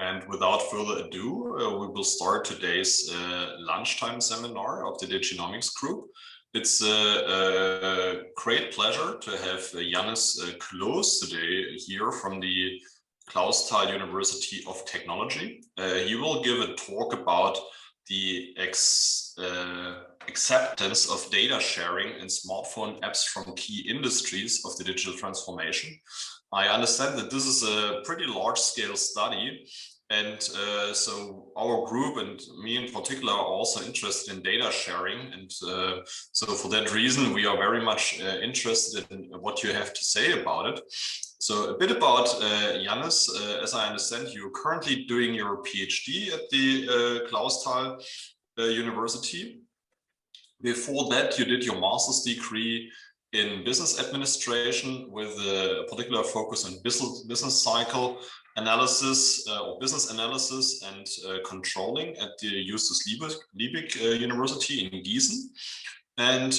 And without further ado, we will start today's lunchtime seminar of the Diginomics group. It's a great pleasure to have Janis Cloos today here from the Clausthal University of Technology. He will give a talk about the acceptance of data sharing in smartphone apps from key industries of the digital transformation. I understand that this is a pretty large-scale study, and so our group and me in particular are also interested in data sharing, and so for that reason we are very much interested in what you have to say about it. So a bit about Janis. As I understand, you're currently doing your PhD at the Clausthal University. Before that, you did your master's degree in business administration with a particular focus on business cycle analysis or business analysis and controlling at the Justus Liebig University in Gießen. And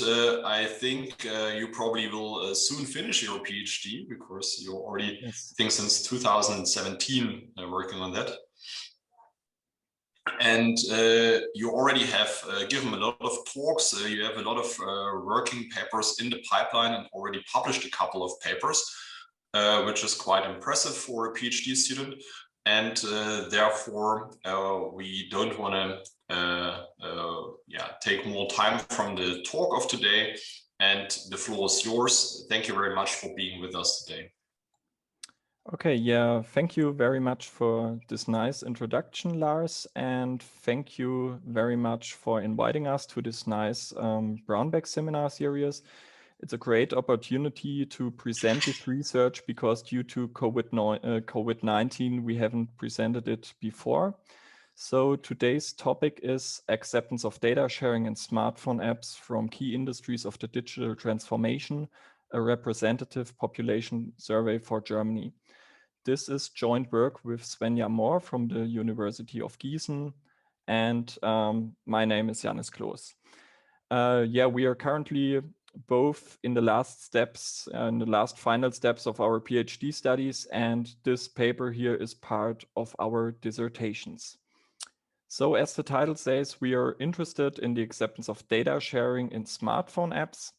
I think you probably will soon finish your PhD because you're already, yes, I think, since 2017 working on that. And you already have given a lot of talks. You have a lot of working papers in the pipeline and already published a couple of papers, which is quite impressive for a PhD student. And therefore, we don't want to take more time from the talk of today. And the floor is yours. Thank you very much for being with us today. Okay, yeah, thank you very much for this nice introduction, Lars, and thank you very much for inviting us to this nice Brownbag Seminar series. It's a great opportunity to present this research because due to COVID-19, we haven't presented it before. So today's topic is acceptance of data sharing in smartphone apps from key industries of the digital transformation, a representative population survey for Germany. This is joint work with Svenja Mohr from the University of Gießen, and my name is Janis Cloos. We are currently both in the last steps and the last final steps of our PhD studies, and this paper here is part of our dissertations. So as the title says, we are interested in the acceptance of data sharing in smartphone apps.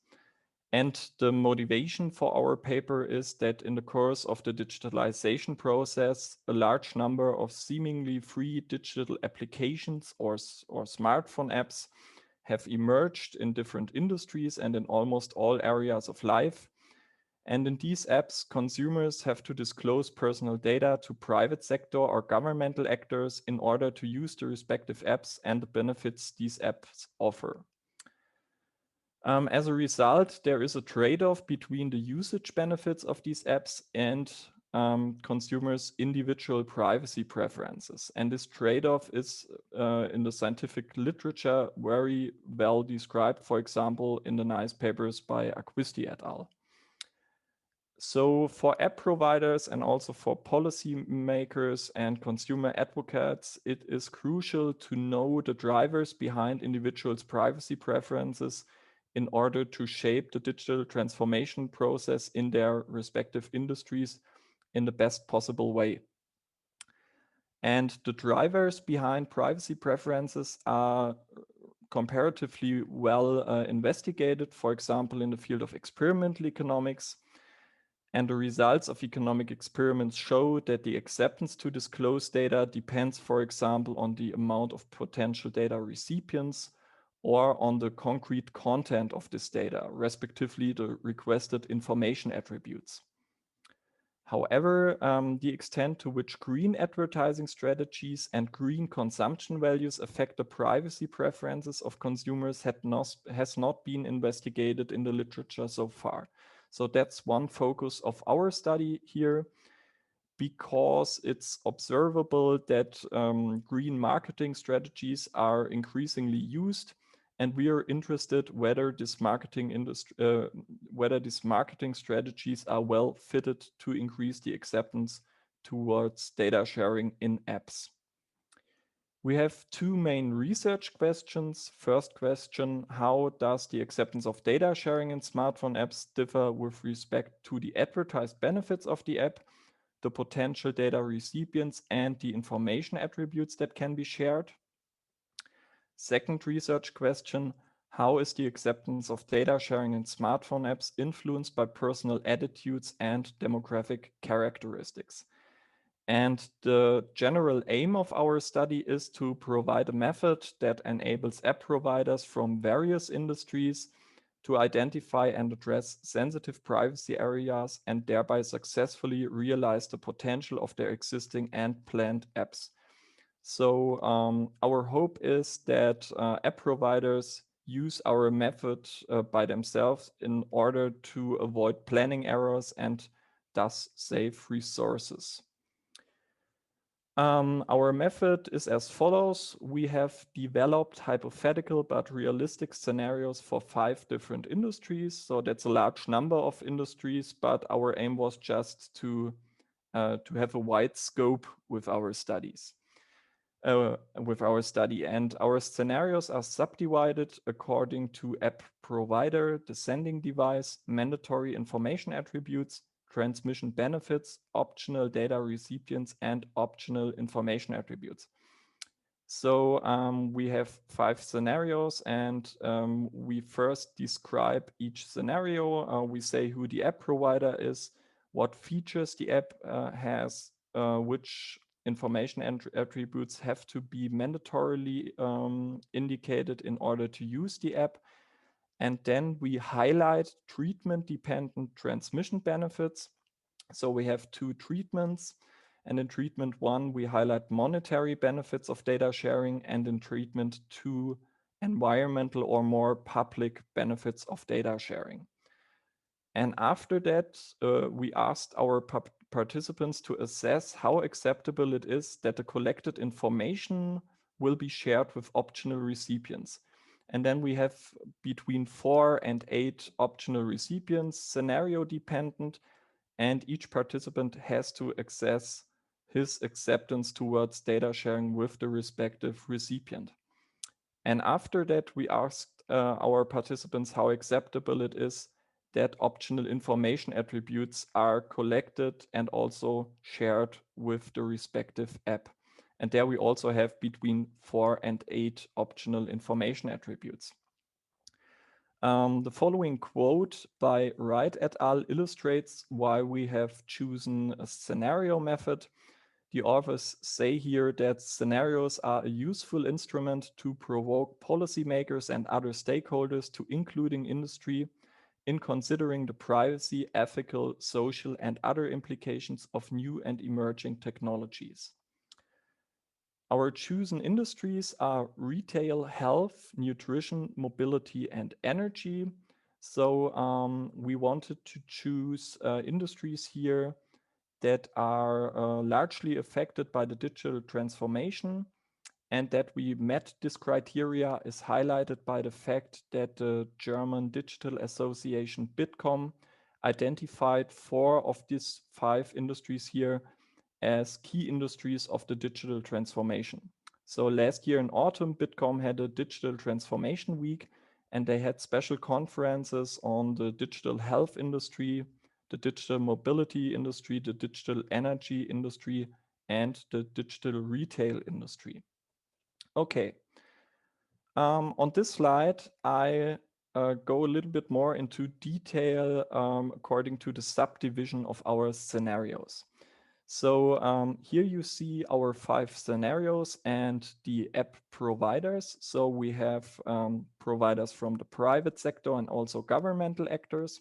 And the motivation for our paper is that in the course of the digitalization process, a large number of seemingly free digital applications or smartphone apps have emerged in different industries and in almost all areas of life. And in these apps, consumers have to disclose personal data to private sector or governmental actors in order to use the respective apps and the benefits these apps offer. As a result, there is a trade-off between the usage benefits of these apps and consumers' individual privacy preferences. And this trade-off is in the scientific literature very well described, for example, in the nice papers by Acquisti et al. So for app providers and also for policy makers and consumer advocates, it is crucial to know the drivers behind individuals' privacy preferences in order to shape the digital transformation process in their respective industries in the best possible way. And the drivers behind privacy preferences are comparatively well investigated, for example, in the field of experimental economics. And the results of economic experiments show that the acceptance to disclose data depends, for example, on the amount of potential data recipients or on the concrete content of this data, respectively the requested information attributes. However, the extent to which green advertising strategies and green consumption values affect the privacy preferences of consumers has not been investigated in the literature so far. So that's one focus of our study here, because it's observable that green marketing strategies are increasingly used. And we are interested whether these marketing strategies are well fitted to increase the acceptance towards data sharing in apps. We have two main research questions. First question, how does the acceptance of data sharing in smartphone apps differ with respect to the advertised benefits of the app? the potential data recipients, and the information attributes that can be shared. Second research question, how is the acceptance of data sharing in smartphone apps influenced by personal attitudes and demographic characteristics? And the general aim of our study is to provide a method that enables app providers from various industries to identify and address sensitive privacy areas and thereby successfully realize the potential of their existing and planned apps. So our hope is that app providers use our method by themselves in order to avoid planning errors and thus save resources. Our method is as follows. We have developed hypothetical but realistic scenarios for 5 different industries. So that's a large number of industries, but our aim was just to have a wide scope with our studies. And our scenarios are subdivided according to app provider, the sending device, mandatory information attributes, transmission benefits, optional data recipients, and optional information attributes. So we have 5 scenarios, and we first describe each scenario. We say who the app provider is, what features the app has, which information attributes have to be mandatorily indicated in order to use the app. And then we highlight treatment-dependent transmission benefits. So we have 2 treatments. And in treatment 1, we highlight monetary benefits of data sharing. And in treatment 2, environmental or more public benefits of data sharing. And after that, we asked our participants to assess how acceptable it is that the collected information will be shared with optional recipients. And then we have between 4 and 8 optional recipients, scenario dependent, and each participant has to assess his acceptance towards data sharing with the respective recipient. And after that, we asked our participants how acceptable it is that optional information attributes are collected and also shared with the respective app. And there we also have between 4 and 8 optional information attributes. The following quote by Wright et al. Illustrates why we have chosen a scenario method. The authors say here that scenarios are a useful instrument to provoke policymakers and other stakeholders to including industry in considering the privacy, ethical, social, and other implications of new and emerging technologies. Our chosen industries are retail, health, nutrition, mobility, and energy. So we wanted to choose industries here that are largely affected by the digital transformation, and that we met this criteria is highlighted by the fact that the German Digital Association Bitkom identified 4 of these 5 industries here as key industries of the digital transformation. So last year in autumn, Bitkom had a digital transformation week, and they had special conferences on the digital health industry, the digital mobility industry, the digital energy industry, and the digital retail industry. Okay. On this slide, I go a little bit more into detail according to the subdivision of our scenarios. So here you see our 5 scenarios and the app providers. So we have providers from the private sector and also governmental actors.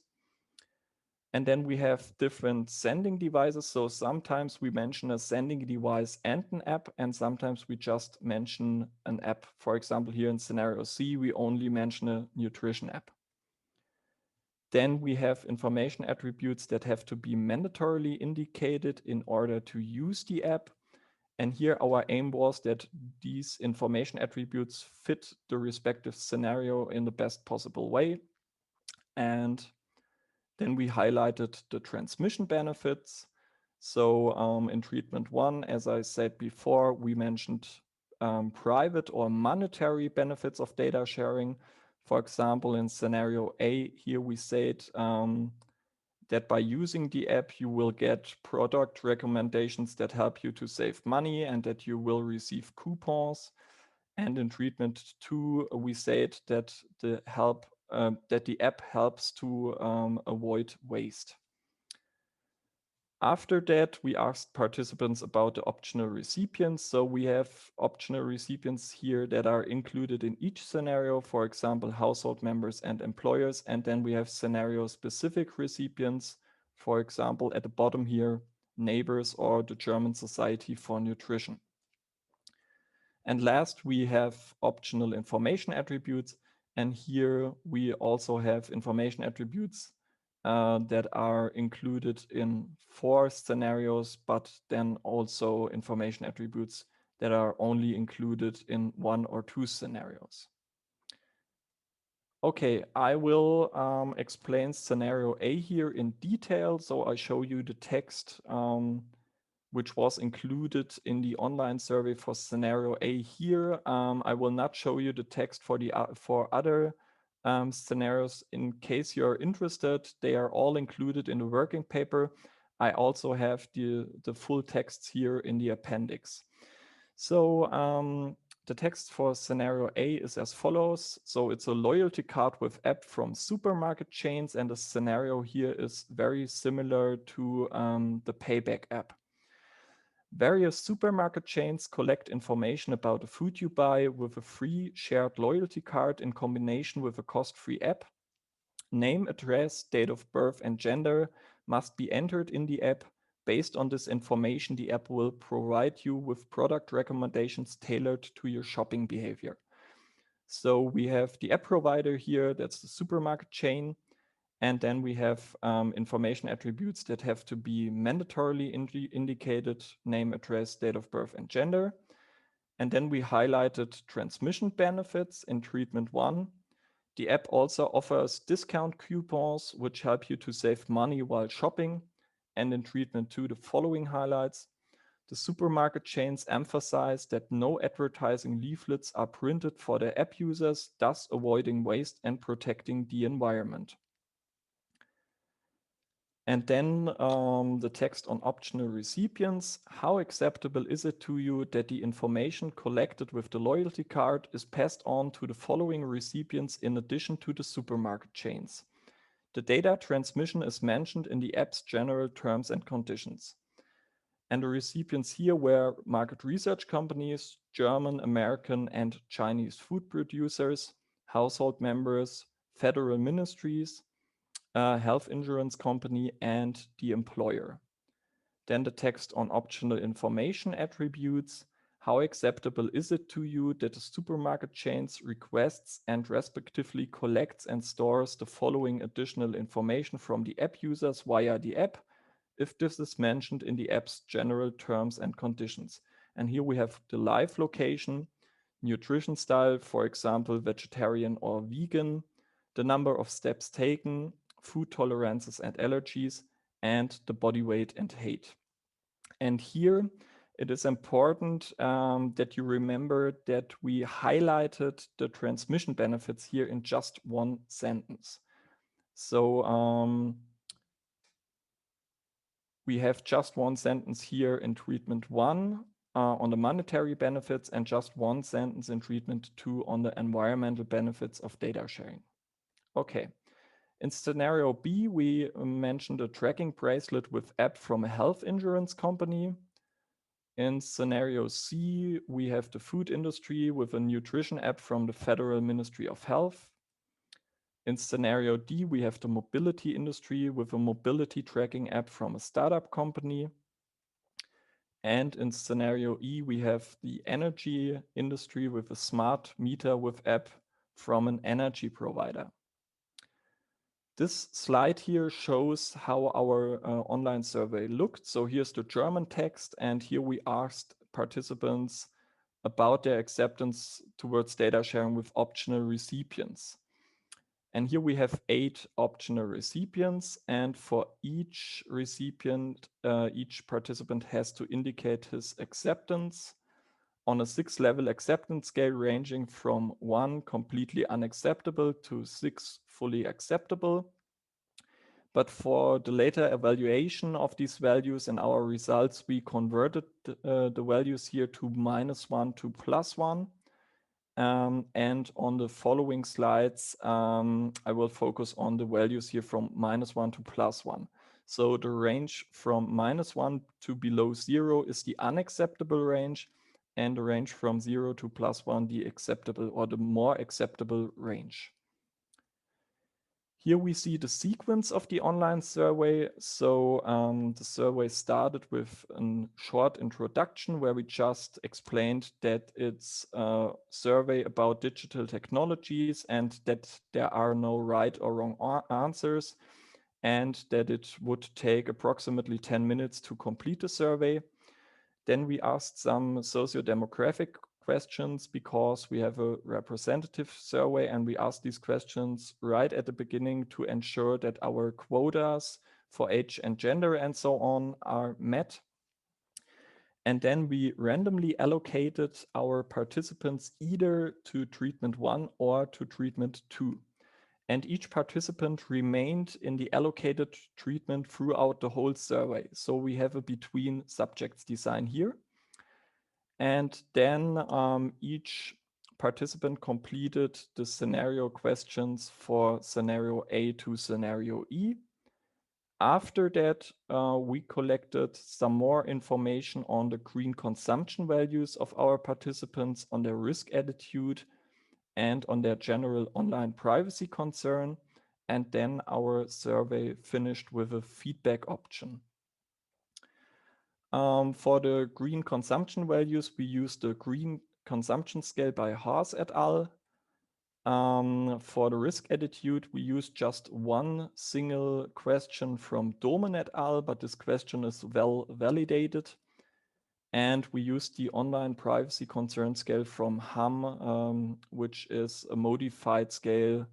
And then we have different sending devices. So sometimes we mention a sending device and an app, and sometimes we just mention an app. For example, here in scenario C, we only mention a nutrition app. Then we have information attributes that have to be mandatorily indicated in order to use the app. And here our aim was that these information attributes fit the respective scenario in the best possible way. And then we highlighted the transmission benefits. So in treatment 1, as I said before, we mentioned private or monetary benefits of data sharing. For example, in scenario A, here we said that by using the app, you will get product recommendations that help you to save money and that you will receive coupons. And in treatment 2, we said that the app helps to avoid waste. After that, we asked participants about the optional recipients. So we have optional recipients here that are included in each scenario, for example, household members and employers. And then we have scenario-specific recipients, for example, at the bottom here, neighbors or the German Society for Nutrition. And last, we have optional information attributes. And here we also have information attributes that are included in 4 scenarios, but then also information attributes that are only included in 1 or 2 scenarios. Okay, I will explain scenario A here in detail. So I show you the text which was included in the online survey for scenario A here. I will not show you the text for other scenarios. In case you're interested, they are all included in the working paper. I also have the full texts here in the appendix. So the text for scenario A is as follows. So it's a loyalty card with app from supermarket chains, and the scenario here is very similar to the payback app. Various supermarket chains collect information about the food you buy with a free shared loyalty card in combination with a cost-free app. Name, address, date of birth, and gender must be entered in the app. Based on this information, the app will provide you with product recommendations tailored to your shopping behavior. So we have the app provider here, that's the supermarket chain. And then we have information attributes that have to be mandatorily indicated: name, address, date of birth, and gender. And then we highlighted transmission benefits in treatment 1. The app also offers discount coupons, which help you to save money while shopping. And in treatment 2, the following highlights: the supermarket chains emphasize that no advertising leaflets are printed for their app users, thus avoiding waste and protecting the environment. And then the text on optional recipients. How acceptable is it to you that the information collected with the loyalty card is passed on to the following recipients in addition to the supermarket chains? The data transmission is mentioned in the app's general terms and conditions. And the recipients here were market research companies, German, American, and Chinese food producers, household members, federal ministries, health insurance company, and the employer. Then the text on optional information attributes. How acceptable is it to you that the supermarket chains requests and respectively collects and stores the following additional information from the app users via the app, if this is mentioned in the app's general terms and conditions? And here we have the live location, nutrition style, for example, vegetarian or vegan, the number of steps taken, food tolerances and allergies, and the body weight and height. And here it is important that you remember that we highlighted the transmission benefits here in just 1 sentence. So we have just 1 sentence here in treatment 1 on the monetary benefits, and just 1 sentence in treatment 2 on the environmental benefits of data sharing. Okay. In scenario B, we mentioned a tracking bracelet with app from a health insurance company. In scenario C, we have the food industry with a nutrition app from the Federal Ministry of Health. In scenario D, we have the mobility industry with a mobility tracking app from a startup company. And in scenario E, we have the energy industry with a smart meter with app from an energy provider. This slide here shows how our online survey looked. So here's the German text, and here we asked participants about their acceptance towards data sharing with optional recipients. And here we have 8 optional recipients, and for each recipient, each participant has to indicate his acceptance on a 6-level acceptance scale ranging from 1 completely unacceptable to 6 fully acceptable. But for the later evaluation of these values in our results, we converted the values here to -1 to +1. And on the following slides, I will focus on the values here from -1 to +1. So the range from -1 to below 0 is the unacceptable range, and the range from 0 to +1, the acceptable or the more acceptable range. Here we see the sequence of the online survey. So the survey started with a short introduction where we just explained that it's a survey about digital technologies and that there are no right or wrong answers, and that it would take approximately 10 minutes to complete the survey. Then we asked some socio-demographic questions because we have a representative survey, and we asked these questions right at the beginning to ensure that our quotas for age and gender and so on are met. And then we randomly allocated our participants either to treatment 1 or to treatment 2. And each participant remained in the allocated treatment throughout the whole survey. So we have a between subjects design here. And then each participant completed the scenario questions for scenario A to scenario E. After that, we collected some more information on the green consumption values of our participants, on their risk attitude, and on their general online privacy concern. And then our survey finished with a feedback option. For the green consumption values, we used the green consumption scale by Haas et al. For the risk attitude, we used just one single question from Domen et al., but this question is well validated. And we used the online privacy concern scale from HAM, which is a modified scale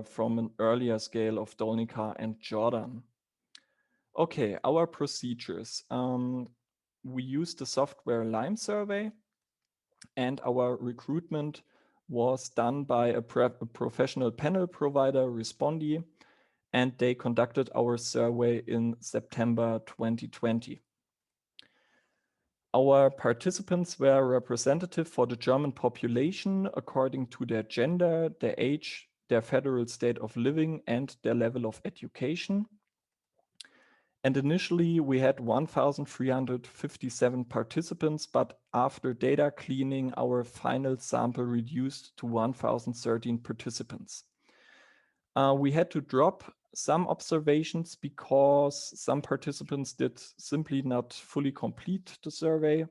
from an earlier scale of Dolnikar and Jordan. Okay, our procedures. We used the software Lime survey, and our recruitment was done by a professional panel provider, Respondi, and they conducted our survey in September 2020. Our participants were representative for the German population according to their gender, their age, their federal state of living, and their level of education. And initially, we had 1,357 participants, but after data cleaning, our final sample reduced to 1,013 participants. We had to drop some observations because some participants did simply not fully complete the survey.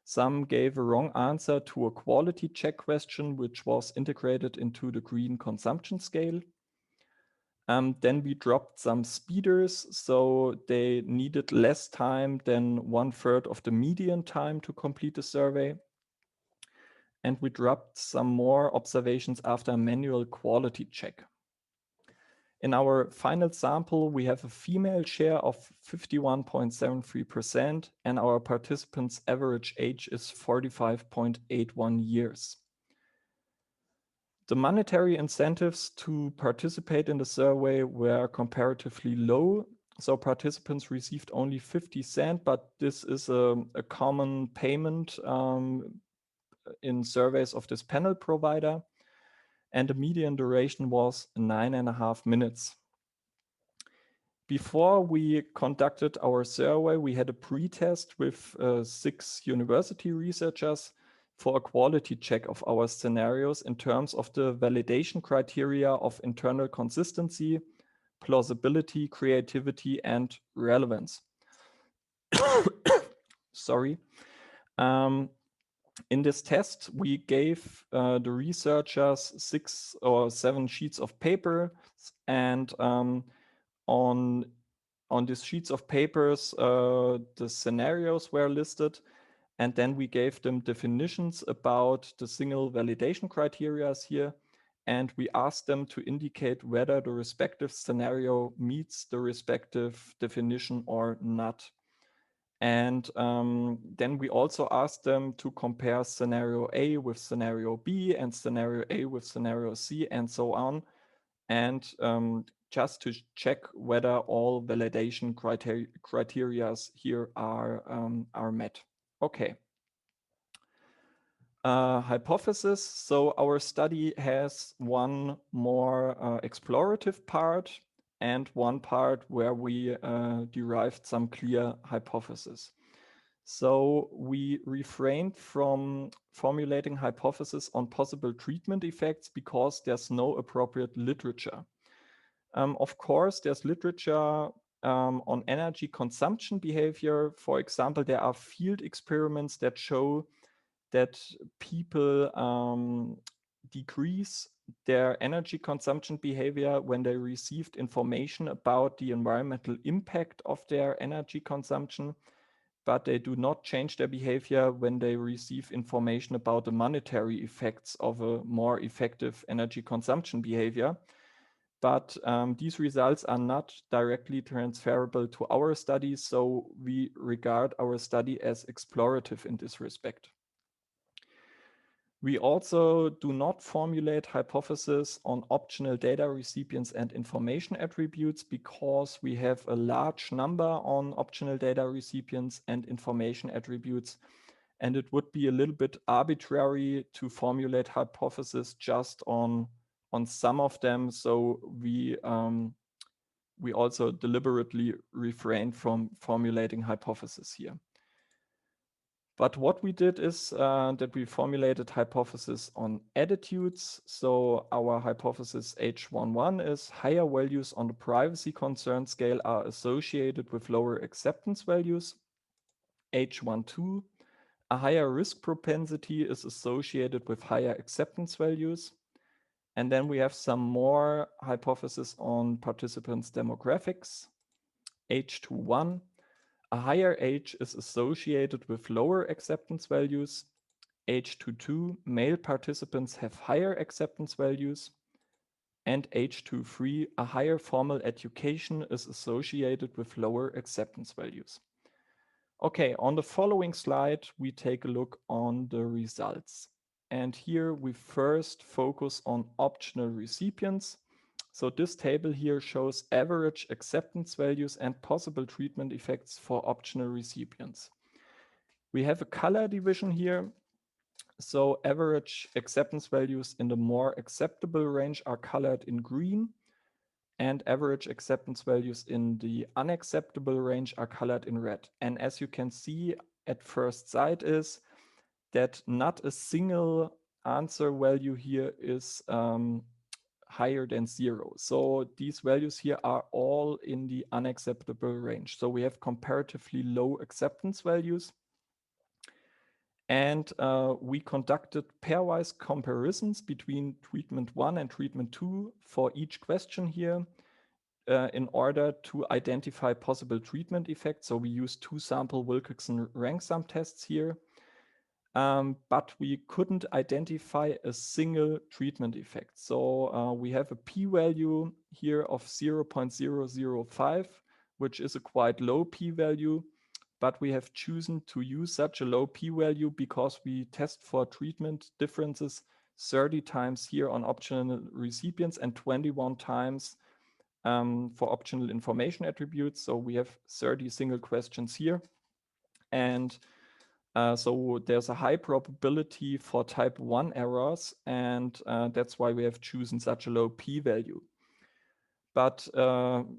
Some gave a wrong answer to a quality check question, which was integrated into the green consumption scale. Then we dropped some speeders, so they needed less time than 1/3 of the median time to complete the survey. And we dropped some more observations after a manual quality check. In our final sample, we have a female share of 51.73%, and our participants' average age is 45.81 years. The monetary incentives to participate in the survey were comparatively low. So participants received only 50 cents, but this is a common payment in surveys of this panel provider. And the median duration was 9.5 minutes. Before we conducted our survey, we had a pre-test with 6 university researchers for a quality check of our scenarios in terms of the validation criteria of internal consistency, plausibility, creativity, and relevance. Sorry. In this test, we gave the researchers 6 or 7 sheets of paper, and on these sheets of papers, the scenarios were listed. And then we gave them definitions about the single validation criteria here. And we asked them to indicate whether the respective scenario meets the respective definition or not. And then we also asked them to compare scenario A with scenario B and scenario A with scenario C and so on. And just to check whether all validation criteria here are met. Okay. Hypothesis. So our study has one more explorative part and one part where we derived some clear hypothesis. So we refrained from formulating hypotheses on possible treatment effects because there's no appropriate literature. Of course, there's literature on energy consumption behavior. For example, there are field experiments that show that people decrease their energy consumption behavior when they received information about the environmental impact of their energy consumption, but they do not change their behavior when they receive information about the monetary effects of a more effective energy consumption behavior. But these results are not directly transferable to our study, so we regard our study as explorative in this respect. We also do not formulate hypotheses on optional data recipients and information attributes because we have a large number on optional data recipients and information attributes, and it would be a little bit arbitrary to formulate hypotheses just on some of them. So we also deliberately refrain from formulating hypotheses here. But what we did is that we formulated hypotheses on attitudes. So our hypothesis H11 is higher values on the privacy concern scale are associated with lower acceptance values. H12, a higher risk propensity is associated with higher acceptance values. And then we have some more hypotheses on participants' demographics. H21, a higher age is associated with lower acceptance values. H22, male participants have higher acceptance values. And H23, a higher formal education is associated with lower acceptance values. Okay, on the following slide, we take a look on the results. And here we first focus on optional recipients. So this table here shows average acceptance values and possible treatment effects for optional recipients. We have a color division here. So average acceptance values in the more acceptable range are colored in green, and average acceptance values in the unacceptable range are colored in red. And as you can see at first sight is that not a single answer value here is higher than 0. So these values here are all in the unacceptable range. So we have comparatively low acceptance values. And we conducted pairwise comparisons between treatment 1 and treatment 2 for each question here in order to identify possible treatment effects. So we used 2 sample Wilkinson rank sum tests here. But we couldn't identify a single treatment effect. So we have a p-value here of 0.005, which is a quite low p-value, but we have chosen to use such a low p-value because we test for treatment differences 30 times here on optional recipients and 21 times for optional information attributes. So we have 30 single questions here. And so there's a high probability for type 1 errors, and that's why we have chosen such a low p-value. But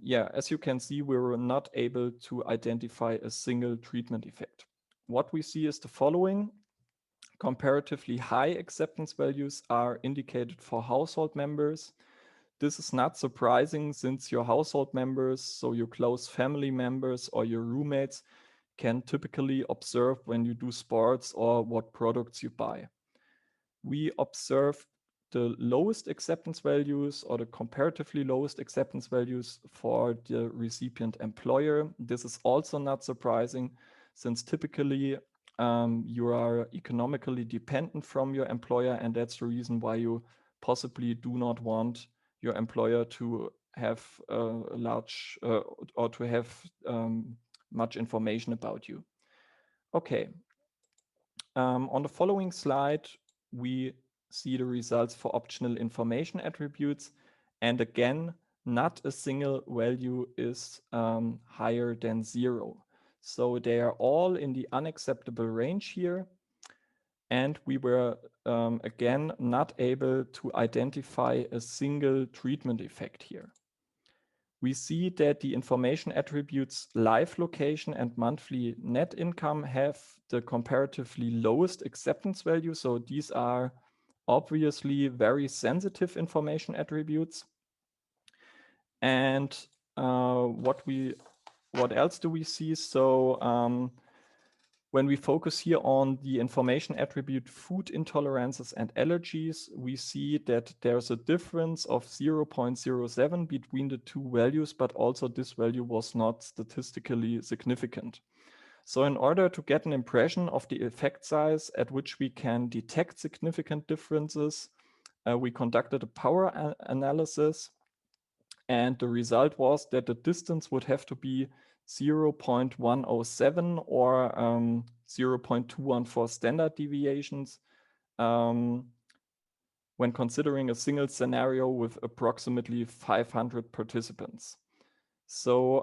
yeah, as you can see, we were not able to identify a single treatment effect. What we see is the following. Comparatively high acceptance values are indicated for household members. This is not surprising since your household members, so your close family members or your roommates, can typically observe when you do sports or what products you buy. We observe the lowest acceptance values or the comparatively lowest acceptance values for the recipient employer. This is also not surprising since typically you are economically dependent from your employer, and that's the reason why you possibly do not want your employer to have a large or to have much information about you. Okay. On the following slide, we see the results for optional information attributes. And again, not a single value is higher than 0. So they are all in the unacceptable range here. And we were, again, not able to identify a single treatment effect here. We see that the information attributes live location and monthly net income have the comparatively lowest acceptance value. So these are obviously very sensitive information attributes. And what else do we see? So when we focus here on the information attribute food intolerances and allergies, we see that there's a difference of 0.07 between the two values, but also this value was not statistically significant. So in order to get an impression of the effect size at which we can detect significant differences, we conducted a power analysis. And the result was that the distance would have to be 0.107 or 0.214 standard deviations when considering a single scenario with approximately 500 participants. So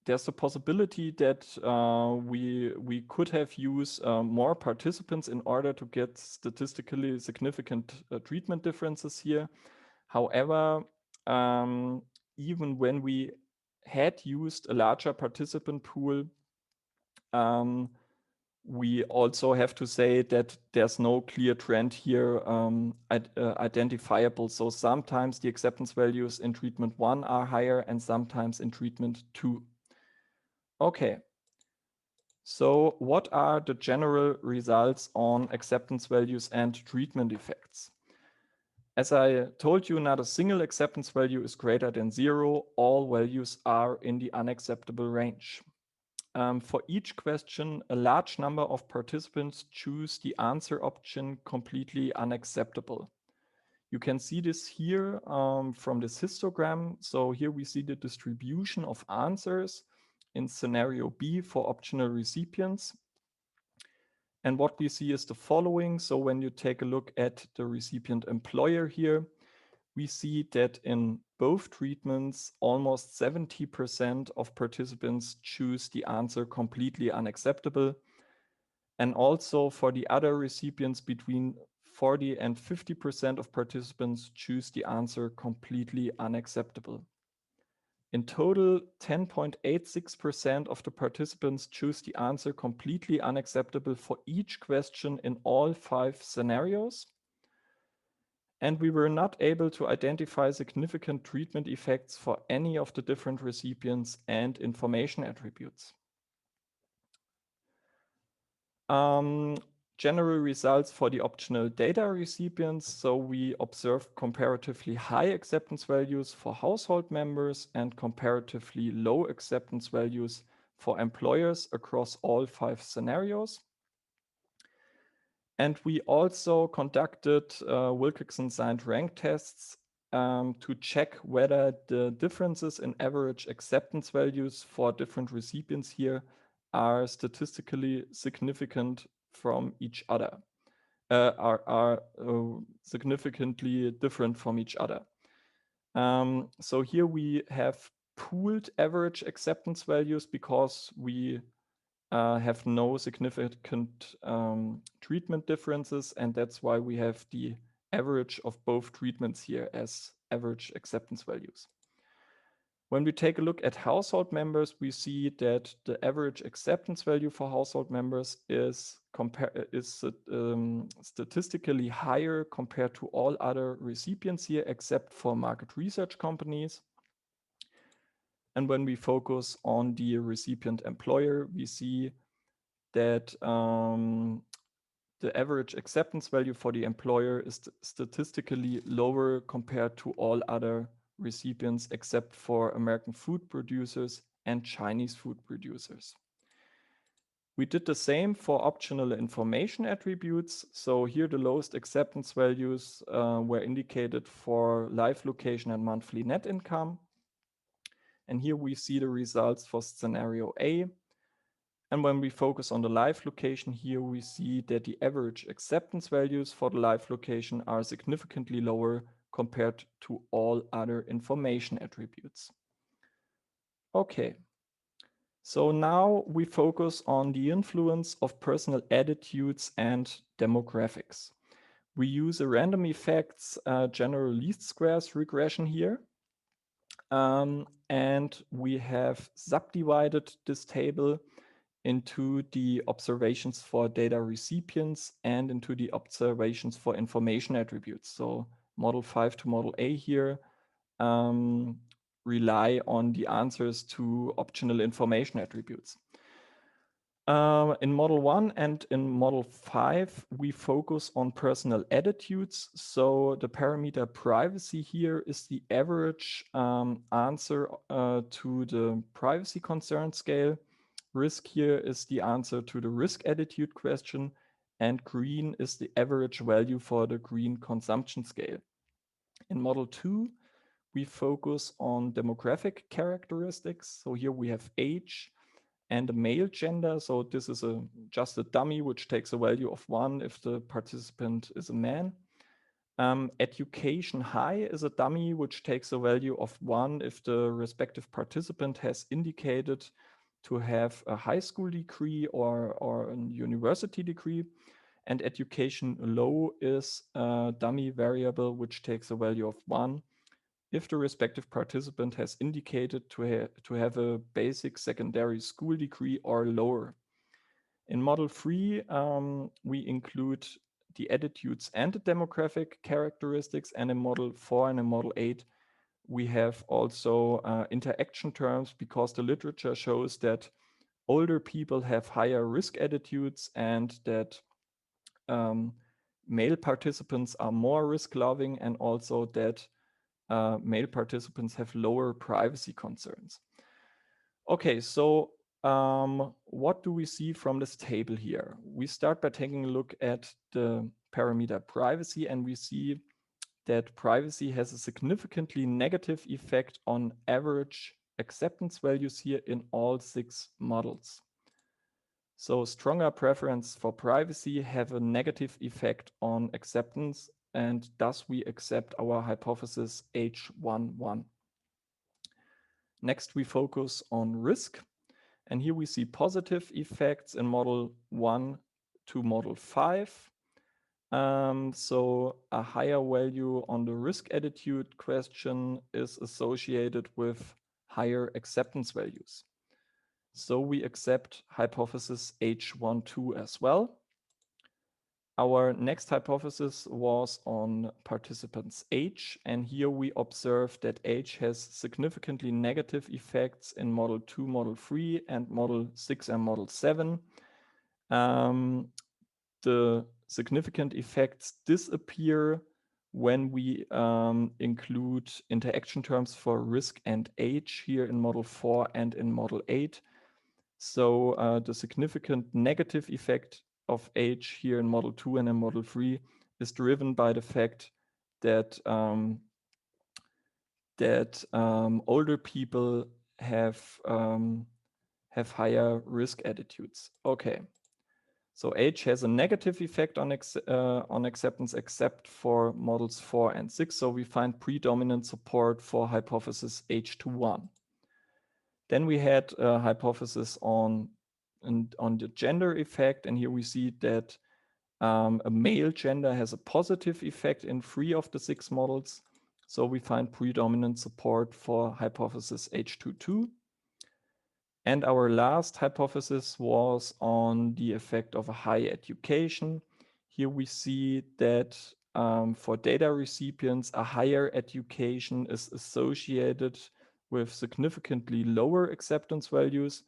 there's a possibility that we could have used more participants in order to get statistically significant treatment differences here. However, even when we had used a larger participant pool, we also have to say that there's no clear trend here identifiable. So sometimes the acceptance values in treatment 1 are higher and sometimes in treatment 2. Okay. So what are the general results on acceptance values and treatment effects? As I told you, not a single acceptance value is greater than 0. All values are in the unacceptable range. For each question, a large number of participants choose the answer option completely unacceptable. You can see this here from this histogram. So here we see the distribution of answers in scenario B for optional recipients. And what we see is the following. So when you take a look at the recipient employer here, we see that in both treatments, almost 70% of participants choose the answer completely unacceptable. And also for the other recipients, between 40 and 50% of participants choose the answer completely unacceptable. In total, 10.86% of the participants choose the answer completely unacceptable for each question in all 5 scenarios. And we were not able to identify significant treatment effects for any of the different recipients and information attributes. General results for the optional data recipients. So we observed comparatively high acceptance values for household members and comparatively low acceptance values for employers across all 5 scenarios. And we also conducted Wilkinson-signed rank tests to check whether the differences in average acceptance values for different recipients here are statistically significant from each other, are significantly different from each other. So here we have pooled average acceptance values because we have no significant treatment differences, and that's why we have the average of both treatments here as average acceptance values. When we take a look at household members, we see that the average acceptance value for household members is statistically higher compared to all other recipients here, except for market research companies. And when we focus on the recipient employer, we see that the average acceptance value for the employer is statistically lower compared to all other recipients except for American food producers and Chinese food producers. We did the same for optional information attributes. So here the lowest acceptance values were indicated for live location and monthly net income. And here we see the results for scenario A. And when we focus on the live location here, we see that the average acceptance values for the live location are significantly lower compared to all other information attributes. Okay, so now we focus on the influence of personal attitudes and demographics. We use a random effects general least squares regression here. And we have subdivided this table into the observations for data recipients and into the observations for information attributes. So model 5 to model A here rely on the answers to optional information attributes. In model 1 and in model 5, we focus on personal attitudes. So the parameter privacy here is the average answer to the privacy concern scale. Risk here is the answer to the risk attitude question, and green is the average value for the green consumption scale. In model 2, we focus on demographic characteristics. So here we have age and a male gender. So this is just a dummy which takes a value of 1 if the participant is a man. Education high is a dummy which takes a value of 1 if the respective participant has indicated to have a high school degree or a university degree. And education low is a dummy variable which takes a value of 1 if the respective participant has indicated to have a basic secondary school degree or lower. In model 3, we include the attitudes and the demographic characteristics, and in model 4 and in model 8, we have also interaction terms, because the literature shows that older people have higher risk attitudes and that male participants are more risk-loving, and also that male participants have lower privacy concerns. Okay, so what do we see from this table here? We start by taking a look at the parameter privacy, and we see that privacy has a significantly negative effect on average acceptance values here in all 6 models. So stronger preference for privacy have a negative effect on acceptance, and thus we accept our hypothesis H11. Next, we focus on risk. And here we see positive effects in model 1 to model 5. So a higher value on the risk attitude question is associated with higher acceptance values. So we accept hypothesis H12 as well. Our next hypothesis was on participants' age, and here we observe that age has significantly negative effects in model 2, model 3, and model 6 and model 7. The significant effects disappear when we include interaction terms for risk and age here in model 4 and in model 8. So the significant negative effect of age here in model 2 and in model 3 is driven by the fact that older people have higher risk attitudes. Okay, so age has a negative effect on acceptance except for models 4 and 6. So we find predominant support for hypothesis H21. Then we had a hypothesis on the gender effect, and here we see that a male gender has a positive effect in 3 of the 6 models. So we find predominant support for hypothesis H22. And our last hypothesis was on the effect of a high education. Here we see that for data recipients, a higher education is associated with significantly lower acceptance values.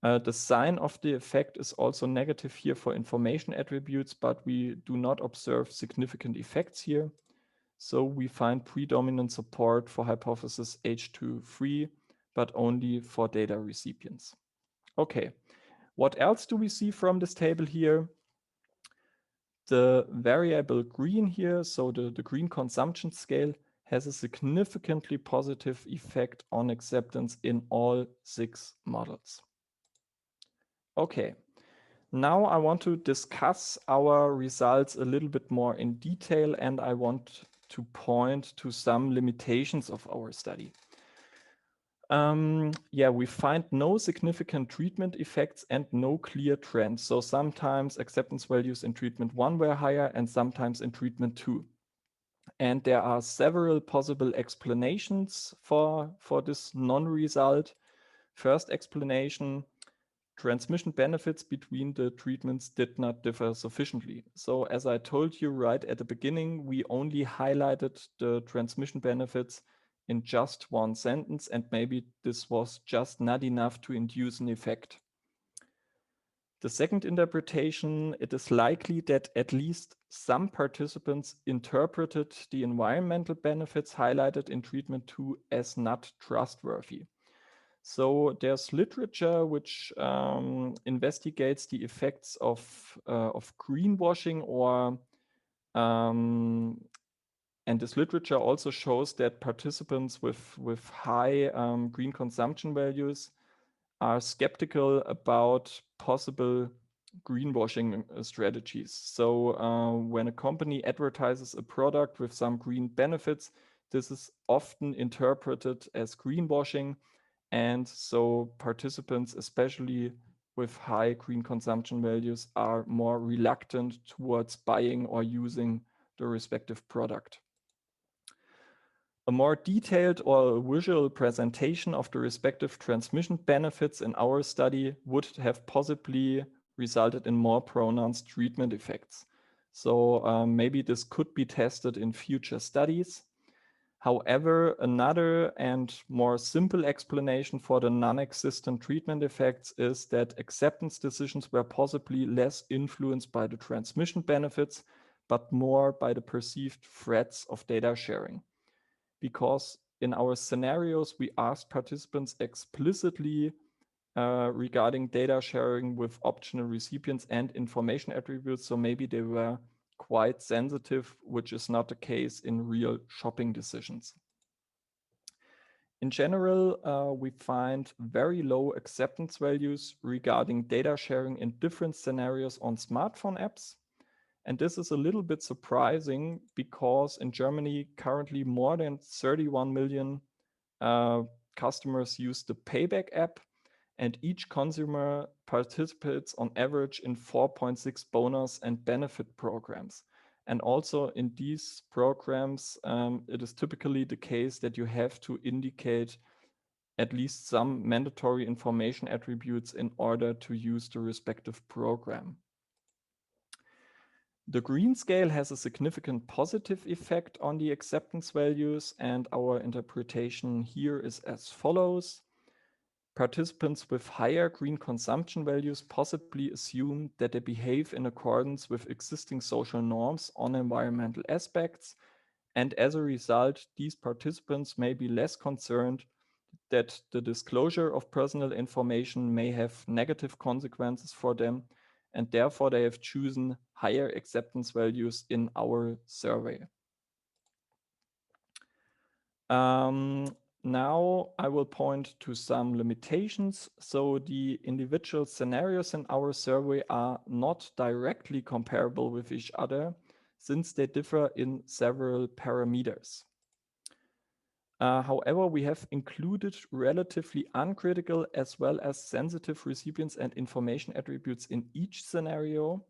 The sign of the effect is also negative here for information attributes, but we do not observe significant effects here. So we find predominant support for hypothesis H23, but only for data recipients. Okay, what else do we see from this table here? The variable green here, so the green consumption scale, has a significantly positive effect on acceptance in all 6 models. Okay, now I want to discuss our results a little bit more in detail, and I want to point to some limitations of our study. We find no significant treatment effects and no clear trends. So sometimes acceptance values in treatment 1 were higher and sometimes in treatment 2. And there are several possible explanations for this non-result. First explanation, transmission benefits between the treatments did not differ sufficiently. So as I told you right at the beginning, we only highlighted the transmission benefits in just one sentence, and maybe this was just not enough to induce an effect. The second interpretation, it is likely that at least some participants interpreted the environmental benefits highlighted in treatment 2 as not trustworthy. So there's literature which investigates the effects of greenwashing, and this literature also shows that participants with high green consumption values are skeptical about possible greenwashing strategies. So when a company advertises a product with some green benefits, this is often interpreted as greenwashing. And so participants, especially with high green consumption values, are more reluctant towards buying or using the respective product. A more detailed or visual presentation of the respective transmission benefits in our study would have possibly resulted in more pronounced treatment effects. So maybe this could be tested in future studies. However, another and more simple explanation for the non-existent treatment effects is that acceptance decisions were possibly less influenced by the transmission benefits, but more by the perceived threats of data sharing. Because in our scenarios, we asked participants explicitly regarding data sharing with optional recipients and information attributes. So maybe they were quite sensitive, which is not the case in real shopping decisions. In general, we find very low acceptance values regarding data sharing in different scenarios on smartphone apps. And this is a little bit surprising because in Germany, currently more than 31 million customers use the Payback app, and each consumer participates on average in 4.6 bonus and benefit programs. And also in these programs, it is typically the case that you have to indicate at least some mandatory information attributes in order to use the respective program. The green scale has a significant positive effect on the acceptance values, and our interpretation here is as follows. Participants with higher green consumption values possibly assume that they behave in accordance with existing social norms on environmental aspects, and as a result, these participants may be less concerned that the disclosure of personal information may have negative consequences for them, and therefore they have chosen higher acceptance values in our survey. Now I will point to some limitations. So the individual scenarios in our survey are not directly comparable with each other since they differ in several parameters. However, we have included relatively uncritical as well as sensitive recipients and information attributes in each scenario.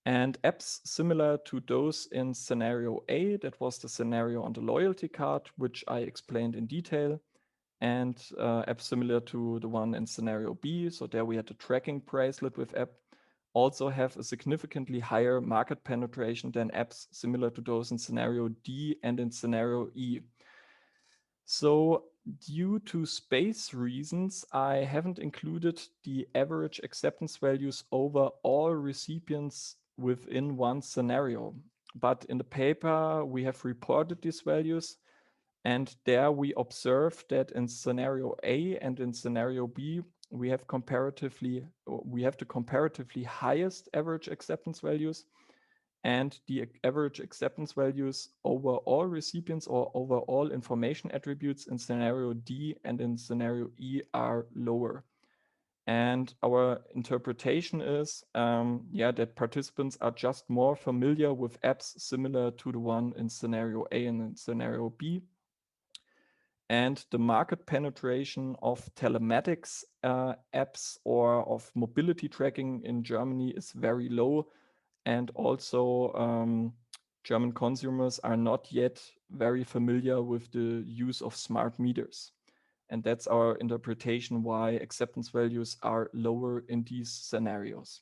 And apps similar to those in scenario A, that was the scenario on the loyalty card, which I explained in detail, and apps similar to the one in scenario B, so there we had the tracking bracelet with app, also have a significantly higher market penetration than apps similar to those in scenario D and in scenario E. So due to space reasons, I haven't included the average acceptance values over all recipients within one scenario. But in the paper, we have reported these values, and there we observe that in scenario A and in scenario B, we have the comparatively highest average acceptance values, and the average acceptance values over all recipients or over all information attributes in scenario D and in scenario E are lower. And our interpretation is, that participants are just more familiar with apps similar to the one in scenario A and in scenario B. And the market penetration of telematics apps or of mobility tracking in Germany is very low. And also German consumers are not yet very familiar with the use of smart meters. And that's our interpretation why acceptance values are lower in these scenarios.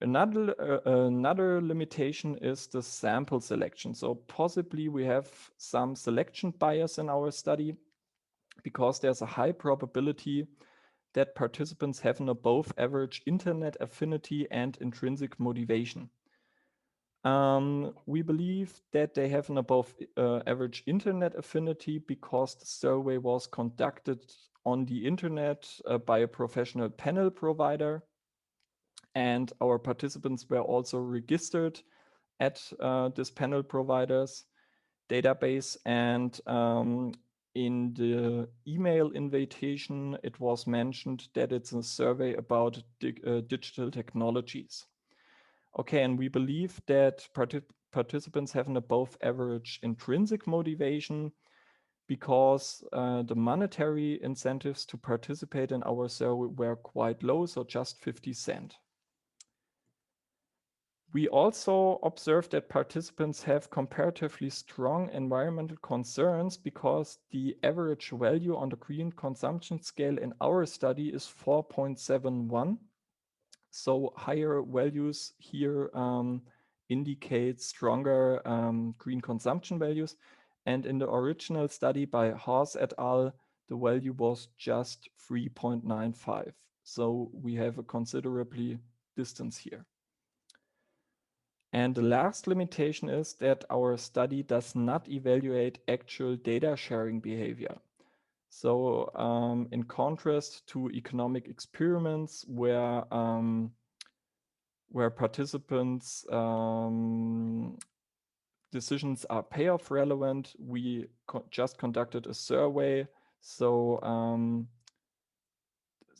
Another limitation is the sample selection. So possibly we have some selection bias in our study because there's a high probability that participants have an above average internet affinity and intrinsic motivation. We believe that they have an above average internet affinity because the survey was conducted on the internet by a professional panel provider. And our participants were also registered at this panel provider's database. And in the email invitation, it was mentioned that it's a survey about digital technologies. Okay, and we believe that participants have an above average intrinsic motivation because the monetary incentives to participate in our survey were quite low, so just 50 cents. We also observed that participants have comparatively strong environmental concerns because the average value on the green consumption scale in our study is 4.71. So higher values here indicate stronger green consumption values. And in the original study by Haas et al., the value was just 3.95. So we have a considerably distance here. And the last limitation is that our study does not evaluate actual data sharing behavior. So in contrast to economic experiments where participants' decisions are payoff relevant, we just conducted a survey. So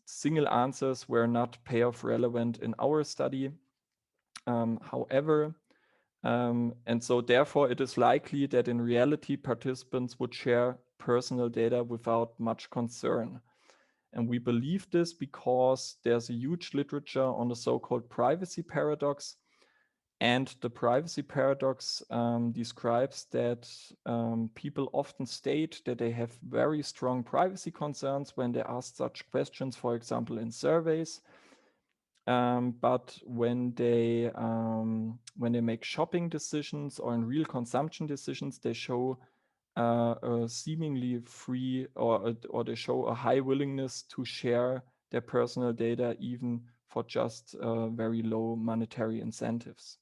single answers were not payoff relevant in our study. However, and so therefore it is likely that in reality participants would share personal data without much concern. And we believe this because there's a huge literature on the so-called privacy paradox. And the privacy paradox describes that people often state that they have very strong privacy concerns when they ask such questions, for example, in surveys. But when they make shopping decisions or in real consumption decisions, they show a seemingly free or they show a high willingness to share their personal data even for just very low monetary incentives.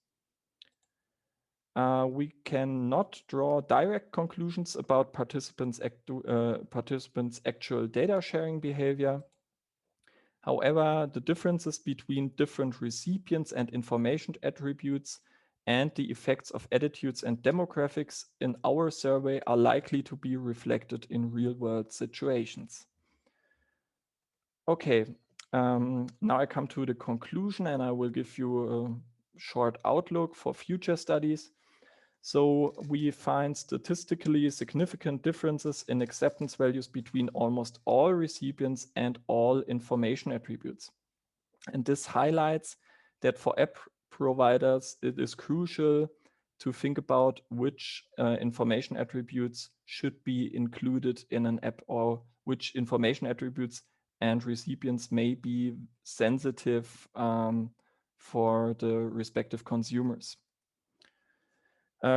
We cannot draw direct conclusions about participants' actual data sharing behavior. However, the differences between different recipients and information attributes and the effects of attitudes and demographics in our survey are likely to be reflected in real-world situations. Okay, now I come to the conclusion and I will give you a short outlook for future studies. So we find statistically significant differences in acceptance values between almost all recipients and all information attributes. And this highlights that for app providers, it is crucial to think about which information attributes should be included in an app or which information attributes and recipients may be sensitive for the respective consumers.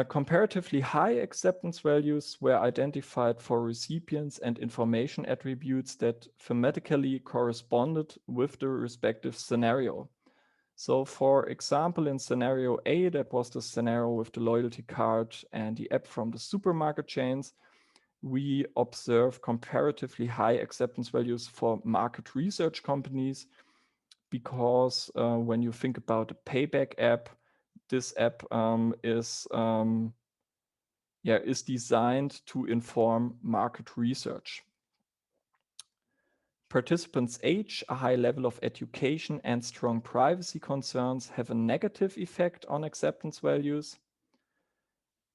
Comparatively high acceptance values were identified for recipients and information attributes that thematically corresponded with the respective scenario. So for example, in scenario A, that was the scenario with the loyalty card and the app from the supermarket chains, we observe comparatively high acceptance values for market research companies because when you think about a payback app, this app is designed to inform market research. Participants' age, a high level of education, and strong privacy concerns have a negative effect on acceptance values.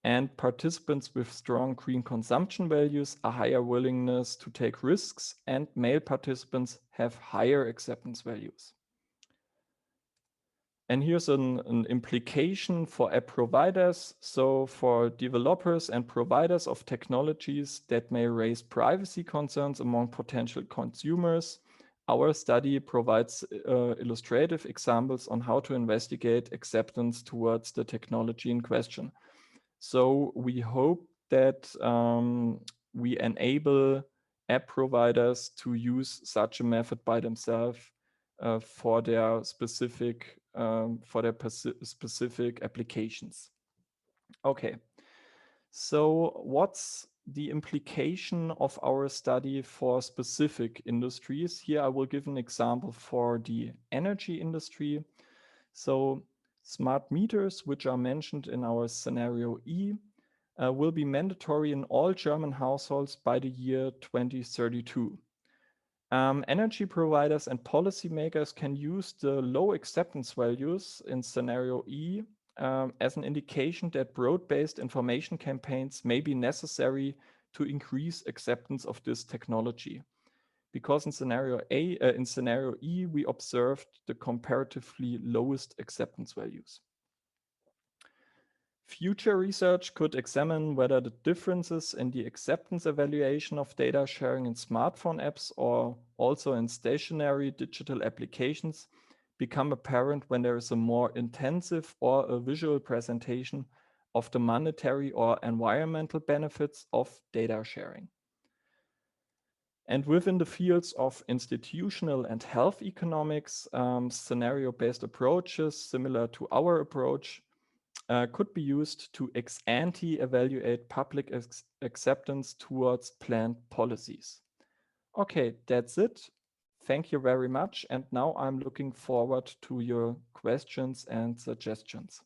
And participants with strong green consumption values, a higher willingness to take risks, and male participants have higher acceptance values. And here's an implication for app providers. So for developers and providers of technologies that may raise privacy concerns among potential consumers, our study provides illustrative examples on how to investigate acceptance towards the technology in question. So we hope that we enable app providers to use such a method by themselves for their specific applications. Okay, so what's the implication of our study for specific industries? Here I will give an example for the energy industry. So smart meters, which are mentioned in our scenario E, will be mandatory in all German households by the year 2032. Energy providers and policymakers can use the low acceptance values in scenario E as an indication that broad-based information campaigns may be necessary to increase acceptance of this technology. Because in scenario E, we observed the comparatively lowest acceptance values. Future research could examine whether the differences in the acceptance evaluation of data sharing in smartphone apps or also in stationary digital applications become apparent when there is a more intensive or a visual presentation of the monetary or environmental benefits of data sharing. And within the fields of institutional and health economics, scenario-based approaches similar to our approach could be used to ex ante evaluate public acceptance towards planned policies. Okay, that's it. Thank you very much. And now I'm looking forward to your questions and suggestions.